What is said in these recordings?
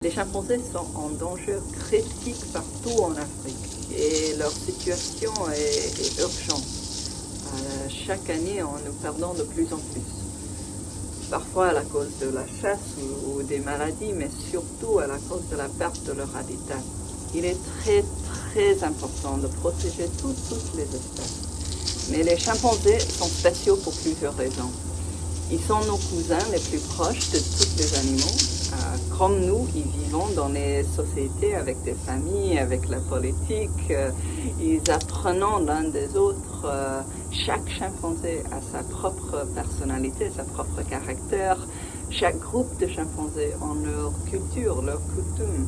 Les chimpanzés sont en danger critique partout en Afrique et leur situation est urgente. Chaque année, nous perdons de plus en plus. Parfois à la cause de la chasse ou des maladies, mais surtout à la cause de la perte de leur habitat. Il est très important de protéger toutes les espèces. Mais les chimpanzés sont spéciaux pour plusieurs raisons. Ils sont nos cousins les plus proches de tous les animaux. Comme nous, ils vivent dans les sociétés avec des familles, avec la politique. Ils apprennent l'un des autres. Chaque chimpanzé a sa propre personnalité, sa propre caractère. Chaque groupe de chimpanzés a leur culture, leurs coutumes.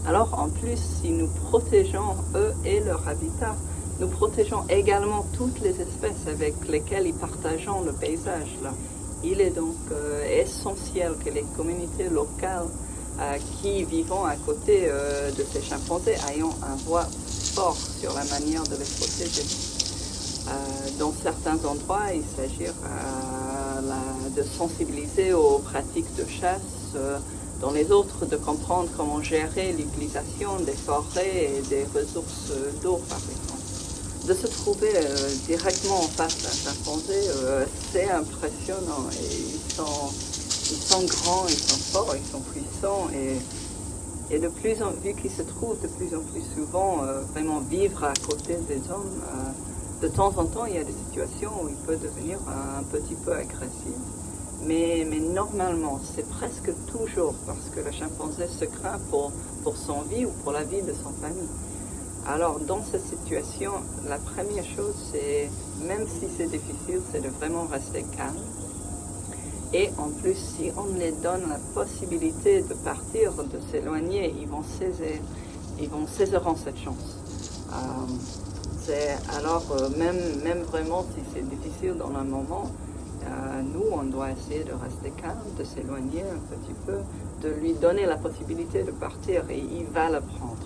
Alors en plus, si nous protégeons eux et leur habitat, nous protégeons également toutes les espèces avec lesquelles ils partagent le paysage. Là. Il est donc essentiel que les communautés locales qui vivent à côté de ces chimpanzés aient un voix fort sur la manière de les protéger. Dans certains endroits, il s'agit de sensibiliser aux pratiques de chasse. Dans les autres, de comprendre comment gérer l'utilisation des forêts et des ressources d'eau, par exemple. De se trouver directement en face d'un chimpanzé, c'est impressionnant. Et ils sont grands, ils sont forts, ils sont puissants. Et vu qu'ils se trouvent de plus en plus souvent vraiment vivre à côté des hommes, de temps en temps, il y a des situations où il peut devenir un petit peu agressif. Mais normalement, c'est presque toujours parce que le chimpanzé se craint pour son vie ou pour la vie de son famille. Alors, dans cette situation, la première chose, c'est, même si c'est difficile, c'est de vraiment rester calme. Et en plus, si on les donne la possibilité de partir, de s'éloigner, ils vont saisir cette chance. Alors, même vraiment si c'est difficile dans un moment, nous, on doit essayer de rester calme, de s'éloigner un petit peu, de lui donner la possibilité de partir et il va le prendre.